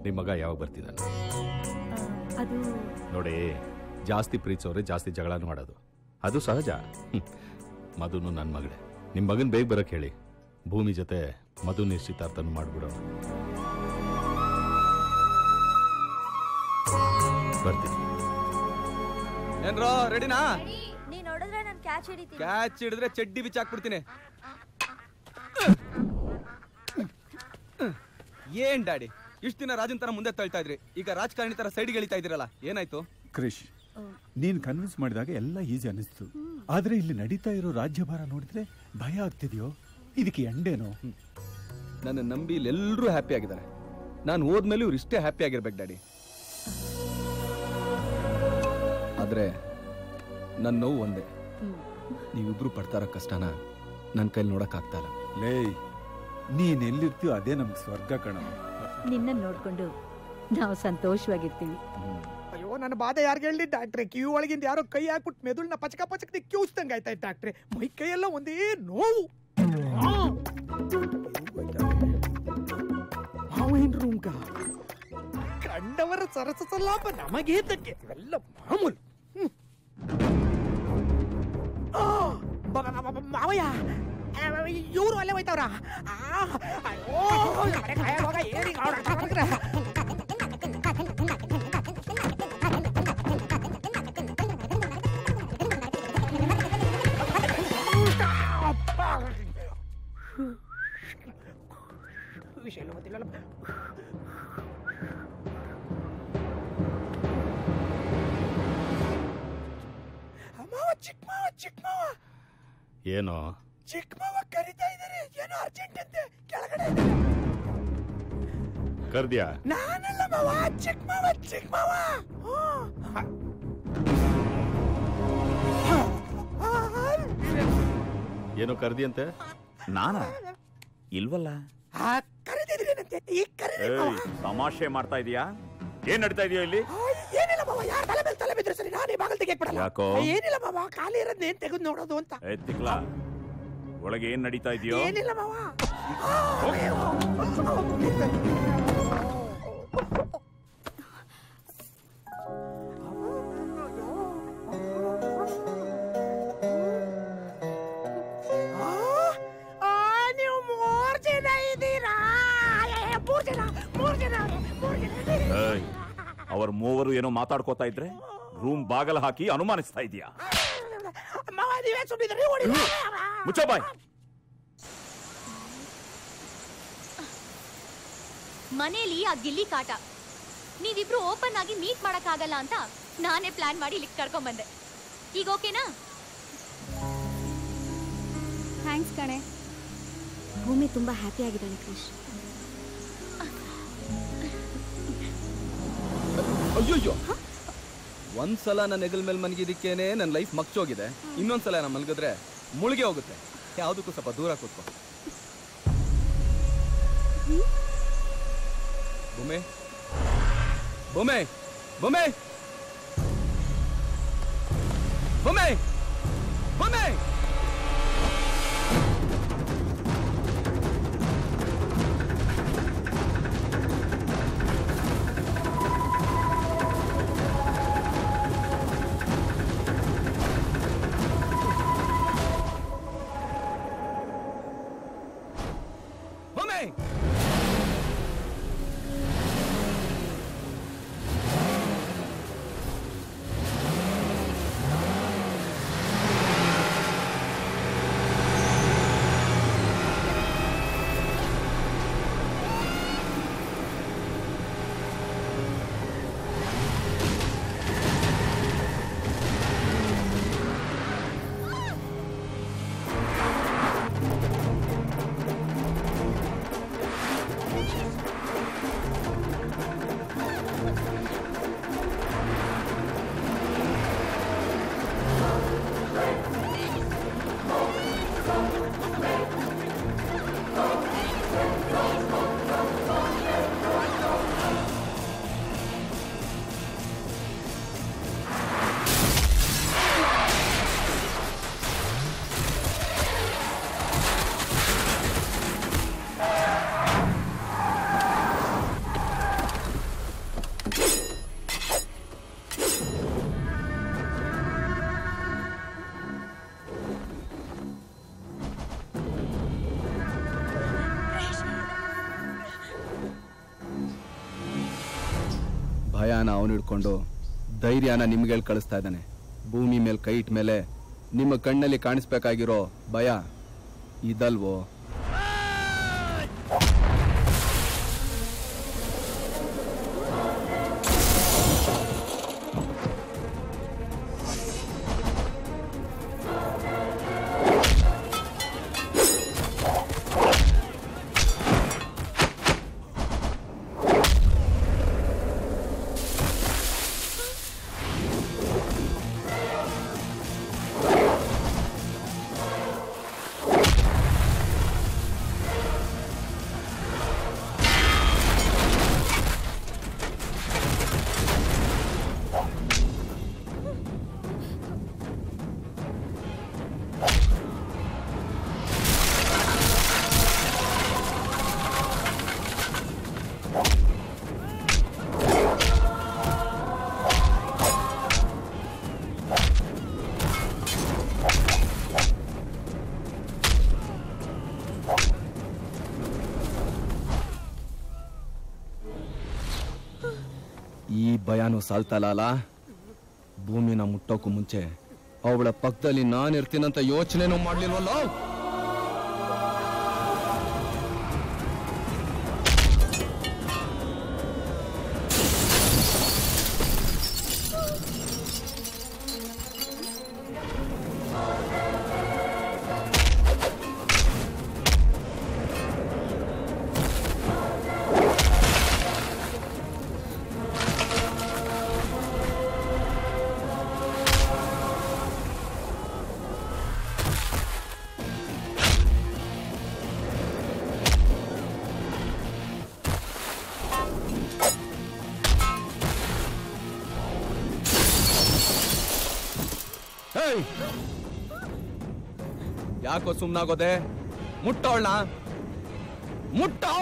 ನಿಮ್ಮ ಮಗ ಯಾವಾಗ ಬರ್ತಿದ್ದಾನೆ? ಅದು ನೋಡಿ, ಜಾಸ್ತಿ ಪ್ರೀತಿಸೋರೆ ಜಾಸ್ತಿ ಜಗಳನೂ ಮಾಡೋದು, ಅದು ಸಹಜ. ಮಧುನು ನನ್ನ ಮಗಳೇ. ನಿಮ್ಮ ಮಗನ್ ಬೇಗ ಬರಕ್ಕೆ ಹೇಳಿ. ಭೂಮಿ ಜೊತೆ ಮಧು ನಿಶ್ಚಿತಾರ್ಥನ ಮಾಡ್ಬಿಡೋಣ. ಬರ್ತೀನಿ. ಏನ್ರೋ ರೆಡಿನಾ? ನೀನ್ ನೋಡಿದ್ರೆ ನಾನು ಕ್ಯಾಚ್ ಹಿಡಿತೀನಿ. ಕ್ಯಾಚ್ ಹಿಡಿದ್ರೆ ಚಡ್ಡಿ ಬಿಚ್ಚಾಕ್ಬಿಡ್ತೀನಿ. ಏನ್ ಡ್ಯಾಡಿ, ಇಷ್ಟು ದಿನ ರಾಜನ್ ತರ ಮುಂದೆ ತಳ್ತಾ ಇದ್ರಿ, ಈಗ ರಾಜಕಾರಣಿ ತರ ಸೈಡ್ಗೆ ಎಳಿತಾ ಇದೀರಲ್ಲ, ಏನಾಯ್ತು? ಕ್ರಿಶ್, ನೀನ್ ಕನ್ವಿನ್ಸ್ ಮಾಡಿದಾಗ ಎಲ್ಲ ಈಸಿ ಅನಿಸ್ತು. ಆದ್ರೆ ಇಲ್ಲಿ ನಡೀತಾ ಇರೋ ರಾಜ್ಯಭಾರ ನೋಡಿದ್ರೆ ಭಯ ಆಗ್ತಿದ್ಯೋ? ಇದಕ್ಕೆ ಎಂಡೇನೋ? ನನ್ನ ನಂಬಿ ಎಲ್ಲರೂ ಹ್ಯಾಪಿ ಆಗಿದ್ದಾರೆ. ನಾನು ಹೋದ್ಮೇಲೆ ಇವ್ರು ಇಷ್ಟೇ ಹ್ಯಾಪಿ ಆಗಿರ್ಬೇಕು ಡ್ಯಾಡಿ. ಆದ್ರೆ ನನ್ನ ನೋವು ಒಂದೇ, ನೀವಿಬ್ರು ಪಡ್ತಾರ ಕಷ್ಟನ ನನ್ನ ಕೈಲಿ ನೋಡಕ್ ಆಗ್ತಾ ಇಲ್ಲ. ಲೇ, ನೀನ್ ಎಲ್ಲಿರ್ತೀಯೋ ಅದೇ ನಮ್ಗೆ ಸ್ವರ್ಗ ಕಣ. ನಿನ್ನ ನೋಡ್ಕೊಂಡು ನಾವು ಸಂತೋಷವಾಗಿರ್ತೀವಿ. ಅಯ್ಯೋ, ನನ್ನ ಬಾಧೆ ಯಾರಿಗೆ ಹೇಳಿ ಡಾಕ್ಟ್ರೆ? ಕಿವಿ ಒಳಗಿಂದ ಯಾರೋ ಕೈ ಹಾಕ್ಬಿಟ್ಟು ಮೆದುಳನ್ನ ಪಚಕ ಪಚಕ ಕ್ಯೂಸ್ದಂಗೆ ಆಯ್ತಾ ಡಾಕ್ಟ್ರೆ. ಮೈ ಕೈಯೆಲ್ಲ ಒಂದೇ ನೋವು. ಮಾವೇನ್ ರೂಮ್ಗ ಕಂಡವರ ಸರಸ ಸಲಾಪ ನಮಗೇತಕ್ಕೆ ಇವೆಲ್ಲ ಮಾಮೂಲು. ಮಾವಯ್ಯ, ಇವರು ಅಲ್ಲೇ ಹೋಯ್ತವ್ರ. ವಿಷಯ ಗೊತ್ತಿಲ್ಲ. ಮಾವ, ಚಿಕ್ಕ ಮಾವ, ಚಿಕ್ಕ ಮಾವ. ಏನೋ ಚಿಕ್ಕ ಮಾವ ಕರಿತಾ ಇದ್ದಾರೆ, ಏನೋ ಅರ್ಜೆಂಟ್ ಅಂತೆ. ಕೆಳಗಡೆ ಕರ್ದ್ಯಾ? ನಾನಲ್ಲ ಮಾವ, ಚಿಕ್ಕ ಮಾವ, ಚಿಕ್ಕ ಮಾವ. ಏನೋ ಕರ್ದಿಯಂತೆ? ನಾನಾ? ಇಲ್ವಲ್ಲ. ಕರೆದಿದ್ರೇನಂತೆ? ಈಗ ಕರೆದ ತಮಾಷೆ ಮಾಡ್ತಾ ಇದೀಯಾ? ಏನ್ ನಡೀತಾ ಇದೆಯಾ ಇಲ್ಲಿ? ಏನಿಲ್ಲ ಮಾವ, ಯಾರ ತಲೆ ಮೇಲೆ ತಲೆ ಬಿದ್ರೆ ಸರಿ, ನಾನೇ ಬಾಗಲ್ ತೆಗೆಯಕ್ ಬಿಡಲ್ಲ. ಯಾಕೋ? ಏನಿಲ್ಲ ಮಾವ, ಖಾಲಿ ಇರೋದ್ ಏನ್ ತೆಗೆದು ನೋಡೋದು ಅಂತ. ತಿಕ್ಲಾ, ಒಳಗೆ ಏನ್ ನಡೀತಾ ಇದೆಯೋ? ಏನಿಲ್ಲ ಮಾವ. ನೀವು 3 ಜನ ಇದ್ದೀರಾ? 3 ಜನ. ಅವ್ರ ಮೂವರು ಏನೋ ಮಾತಾಡ್ಕೋತಾ ಇದ್ರೆ ರೂಮ್ ಬಾಗಲ ಹಾಕಿ ಅನುಮಾನಿಸ್ತಾ ಇದೀಯಾ? ಮುಚ್ಚೋ ಬಾಯ್. ಮನೇಲಿ ಆ ಗಿಲ್ಲಿ ಕಾಟ, ನೀವಿಬ್ರು ಓಪನ್ ಆಗಿ ಮೀಟ್ ಮಾಡಕ್ ಆಗಲ್ಲ ಅಂತ ನಾನೇ ಪ್ಲಾನ್ ಮಾಡಿ ಇಲ್ಲಿಗೆ ಕರ್ಕೊಂಡ್ ಬಂದೆ. ಈಗ ಓಕೆನಾ? ಥ್ಯಾಂಕ್ಸ್ ಕಣೆ. ಭೂಮಿ ತುಂಬಾ ಹ್ಯಾಪಿ ಆಗಿದ್ದಾಳೆ ಕ್ರಿಶ್. ಅಯ್ಯೋ, ಒಂದ್ಸಲ ನನ್ನ ಹೆಗಲ್ ಮೇಲೆ ಮಲಗಿದಕ್ಕೇನೆ ನನ್ನ ಲೈಫ್ ಮಗ್ಚೋಗಿದೆ. ಇನ್ನೊಂದ್ಸಲ ನಾನು ಮಲಗಿದ್ರೆ ಮುಳುಗೆ ಹೋಗುತ್ತೆ. ಯಾವುದಕ್ಕೂ ಸ್ವಲ್ಪ ದೂರ ಕೂತ್ಕೊ. ಬೊಮ್ಮೆ, ಬೊಮ್ಮೆ, ಬೊಮ್ಮೆ, ಬೊಮ್ಮೆ, ಬೊಮ್ಮೆ. ಭಯನ ಅವನು ಹಿಡ್ಕೊಂಡು ಧೈರ್ಯನ ನಿಮ್ಗೆ ಹೇಳಿ ಕಳಿಸ್ತಾ ಇದ್ದಾನೆ. ಭೂಮಿ ಮೇಲೆ ಕೈ ಇಟ್ಟ ಮೇಲೆ ನಿಮ್ಮ ಕಣ್ಣಲ್ಲಿ ಕಾಣಿಸ್ಬೇಕಾಗಿರೋ ಭಯ ಇದಲ್ವೋ? ಈ ಭಯನೂ ಸಾಲ್ತಲ್ಲ. ಭೂಮಿನ ಮುಟ್ಟೋಕು ಮುಂಚೆ ಅವಳ ಪಕ್ಕದಲ್ಲಿ ನಾನಿರ್ತೀನಂತ ಯೋಚನೆನೂ ಮಾಡ್ಲಿಲ್ವಲ್ಲ. ಯಾಕೋ ಸುಮ್ನಾಗೋದೆ? ಮುಟ್ಟೋಳ್ನ ಮುಟ್ಟೋ.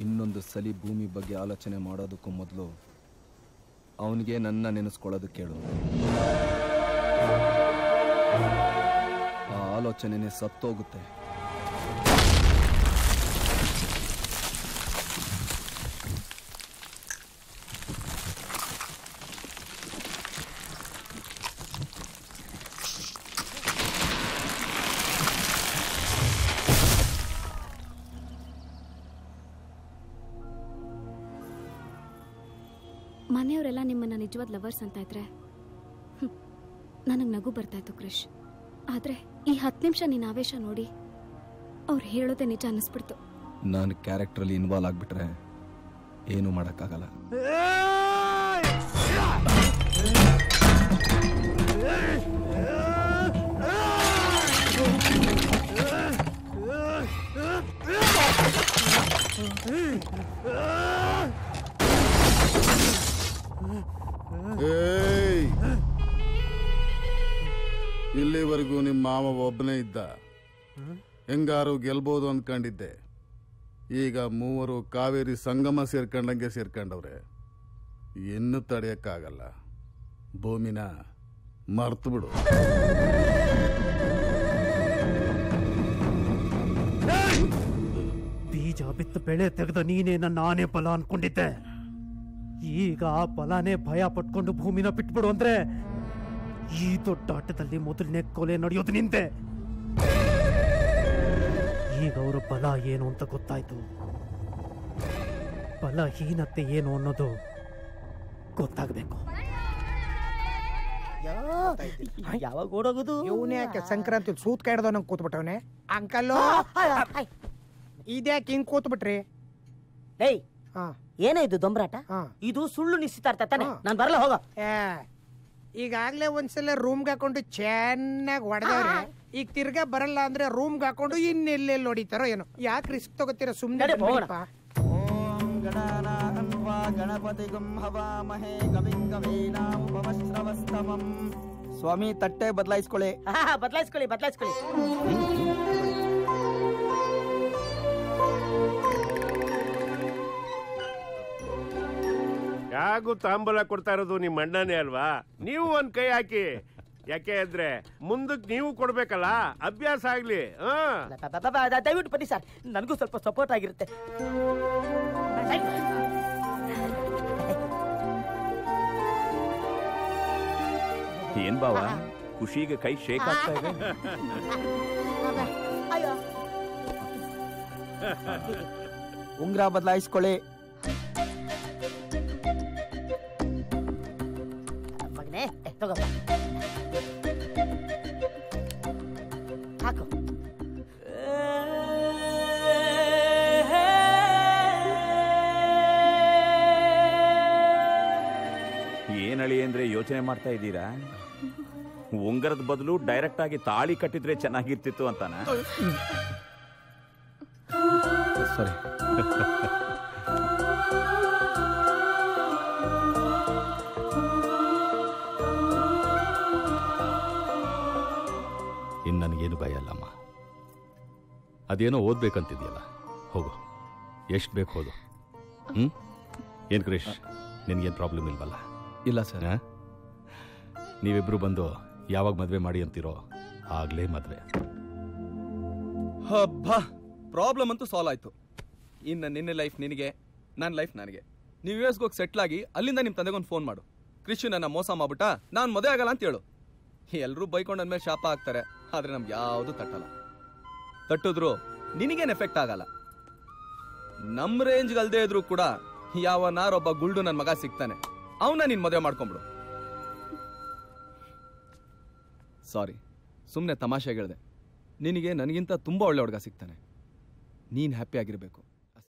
ಇನ್ನೊಂದು ಸಲಿ ಭೂಮಿ ಬಗ್ಗೆ ಆಲೋಚನೆ ಮಾಡೋದಕ್ಕೂ ಮೊದಲು ಅವನಿಗೆ ನನ್ನ ನೆನೆಸ್ಕೊಳ್ಳೋದಕ್ಕೆ ಕೇಳು. ಆ ಆಲೋಚನೆನೇ ಸತ್ತೋಗುತ್ತೆ. ಮನೆಯವರೆಲ್ಲ ನಿಮ್ಮನ್ನ ನಿಜವಾದ ಲವರ್ಸ್ ಅಂತ ಇದ್ರೆ ನನಗೆ ನಗು ಬರ್ತಾ ಇತ್ತು ಕ್ರಿಶ್. ಆದ್ರೆ ಈ 10 ನಿಮಿಷ ನಿನ್ನ ಆವೇಶ ನೋಡಿ ಅವ್ರು ಹೇಳೋದೇ ನಿಜ ಅನ್ನಿಸ್ಬಿಡ್ತು. ನಾನು ಕ್ಯಾರೆಕ್ಟ್ರಲ್ಲಿ ಇನ್ವಾಲ್ವ್ ಆಗ್ಬಿಟ್ರೆ ಏನು ಮಾಡೋಕ್ಕಾಗಲ್ಲ. ಇಲ್ಲಿವರೆಗೂ ನಿಮ್ಮ ಮಾವ ಒಬ್ಬನೇ ಇದ್ದ, ಹೆಂಗಾರು ಗೆಲ್ಬೋದು ಅಂದ್ಕೊಂಡಿದ್ದೆ. ಈಗ ಮೂವರು ಕಾವೇರಿ ಸಂಗಮ ಸೇರ್ಕೊಂಡಂಗೆ ಸೇರ್ಕೊಂಡವ್ರೆ. ಇನ್ನು ತಡೆಯಕ್ಕಾಗಲ್ಲ. ಭೂಮಿನ ಮರ್ತು ಬಿಡು. ಬೀಜ ಬಿತ್ತು ಬೆಳೆ ತೆಗೆದ ನೀನೇ ನನ್ನ ಆನೆ ಫಲ ಅನ್ಕೊಂಡಿದ್ದೆ. ಈಗ ಆ ಫಲನೇ ಭಯ ಪಟ್ಕೊಂಡು ಭೂಮಿನ ಬಿಟ್ಬಿಡು ಅಂದ್ರೆ ಈ ದೊಡ್ಡ ಆಟದಲ್ಲಿ ಮೊದಲನೇ ಕೊಲೆ ನಡೆಯೋದು ನಿಂದೆ. ಈಗ ಅವರ ಬಲ ಏನು ಅಂತ ಗೊತ್ತಾಯ್ತು. ಬಲಹೀನತೆ ಏನು ಅನ್ನೋದು ಗೊತ್ತಾಗಬೇಕು. ಯಾವಾಗ ಓಡೋಗುದು? ಇವನೇ ಯಾಕೆ ಸಂಕ್ರಾಂತಿ ಸೂತ್ ಕಾಯ್ದವ್ ನಂಗೆ ಕೂತ್ಬಿಟ್ಟವನೆ. ಅಂಕಲ್ಲು ಇದ್ಯಾಕೆ ಹಿಂಗ್ ಕೂತ್ಬಿಟ್ರಿ? ಏಯ್ ಏನೇ ಇದು ದೊಂಬರಾಟ? ಇದು ಸುಳ್ಳು ನಿಶ್ಚಿತಾರ್ಥ ತಾನೆ? ನಾನ್ ಬರಲ್ಲ, ಹೋಗ. ಈಗಾಗ್ಲೇ ಒಂದ್ಸಲ ರೂಮ್ಗೆ ಹಾಕೊಂಡು ಚೆನ್ನಾಗಿ ಹೊಡೆದವ್ರೆ. ಈಗ ತಿರ್ಗಾ ಬರಲ್ಲ ಅಂದ್ರೆ ರೂಮ್ಗೆ ಹಾಕೊಂಡು ಇನ್ನೆಲ್ಲೆಲ್ಲಿ ಹೊಡಿತಾರೋ ಏನೋ. ಯಾಕೆ ರಿಸ್ಕ್ ತಗೋತೀರ? ಸುಮ್ನೆ ಸ್ವಾಮಿ ತಟ್ಟೆ ಬದಲಾಯಿಸ್ಕೊಳ್ಳಿ. ಬದಲಾಯಿಸ್ಕೊಳ್ಳಿ. ಯಾಗೂ ತಾಂಬೂಲ ಕೊಡ್ತಾ ಇರೋದು ನಿಮ್ಮ ಅಣ್ಣನೇ ಅಲ್ವಾ? ನೀವು ಒಂದ್ ಕೈ ಹಾಕಿ. ಯಾಕೆ ಅಂದ್ರೆ ಮುಂದಕ್ಕೆ ನೀವು ಕೊಡ್ಬೇಕಲ್ಲ, ಅಭ್ಯಾಸ ಆಗ್ಲಿ. ದಯವಿಟ್ಟು ಬನ್ನಿ ಸರ್, ನನಗೂ ಸ್ವಲ್ಪ ಸಪೋರ್ಟ್ ಆಗಿರುತ್ತೆ. ಏನ್ ಬಾವ, ಖುಷಿಗೆ ಕೈ ಶೇಕ್ ಆಗ್ತಾ ಇದೆ. ಉಂಗ್ರ ಬದಲಾಯಿಸ್ಕೊಳ್ಳಿ. ಮಗನೇ ತಗೋಪ್ಪ, ಹಾಕು. ಏನಳಿ ಅಂದ್ರೆ ಯೋಚನೆ ಮಾಡ್ತಾ ಇದ್ದೀರಾ? ಉಂಗರದ ಬದಲು ಡೈರೆಕ್ಟ್ ಆಗಿ ತಾಳಿ ಕಟ್ಟಿದ್ರೆ ಚೆನ್ನಾಗಿರ್ತಿತ್ತು ಅಂತಾನ? ಸರಿ. ಇನ್ನು ನನಗೇನು ಭಯ ಅಲ್ಲಮ್ಮ. ಅದೇನೋ ಓದ್ಬೇಕಂತಿದ್ಯಲ್ಲ, ಹೋಗು, ಎಷ್ಟು ಬೇಕು ಹೋದು. ಏನು ಕ್ರಿಶ್, ನಿನಗೇನು ಪ್ರಾಬ್ಲಮ್ ಇಲ್ವಲ್ಲ? ಇಲ್ಲ ಸರ್. ನೀವಿಬ್ರು ಬಂದು ಯಾವಾಗ ಮದುವೆ ಮಾಡಿ ಅಂತೀರೋ ಆಗ್ಲೇ ಮದುವೆ. ಹಬ್ಬ, ಪ್ರಾಬ್ಲಮ್ ಅಂತೂ ಸಾಲ್ವ್ ಆಯ್ತು. ಇನ್ನು ನಿನ್ನೆ ಲೈಫ್ ನಿನಗೆ, ನನ್ನ ಲೈಫ್ ನನಗೆ. ನೀವು US ಹೋಗಿ ಸೆಟ್ಲ್ ಆಗಿ ಅಲ್ಲಿಂದ ನಿಮ್ಮ ತಂದೆಗೊಂದು ಫೋನ್ ಮಾಡು. ಕೃಷಿ ನನ್ನ ಮೋಸ ಮಾಡ್ಬಿಟ್ಟ, ನಾನು ಮದುವೆ ಆಗಲ್ಲ ಅಂತ ಹೇಳು. ಎಲ್ಲರೂ ಬೈಕೊಂಡು ಅಂದ್ಮೇಲೆ ಶಾಪ ಹಾಕ್ತಾರೆ, ಆದ್ರೆ ನಮ್ಗೆ ಯಾವುದು ತಟ್ಟಲ್ಲ. ತಟ್ಟಿದ್ರು ನಿನಗೇನು ಎಫೆಕ್ಟ್ ಆಗಲ್ಲ. ನಮ್ಮ ರೇಂಜ್ಗೆ ಅಲ್ದೇ ಇದ್ರು ಕೂಡ ಯಾವನಾರೊಬ್ಬ ಗುಲ್ಡು ನನ್ನ ಮಗ ಸಿಗ್ತಾನೆ, ಅವನ್ನ ನೀನು ಮದುವೆ ಮಾಡ್ಕೊಂಬಿಡು. ಸಾರಿ, ಸುಮ್ಮನೆ ತಮಾಷೆಗೆ ಹೇಳಿದೆ. ನಿನಗೆ ನನಗಿಂತ ತುಂಬ ಒಳ್ಳೆ ಹುಡುಗ ಸಿಗ್ತಾನೆ. ನೀನು ಹ್ಯಾಪಿ ಆಗಿರಬೇಕು.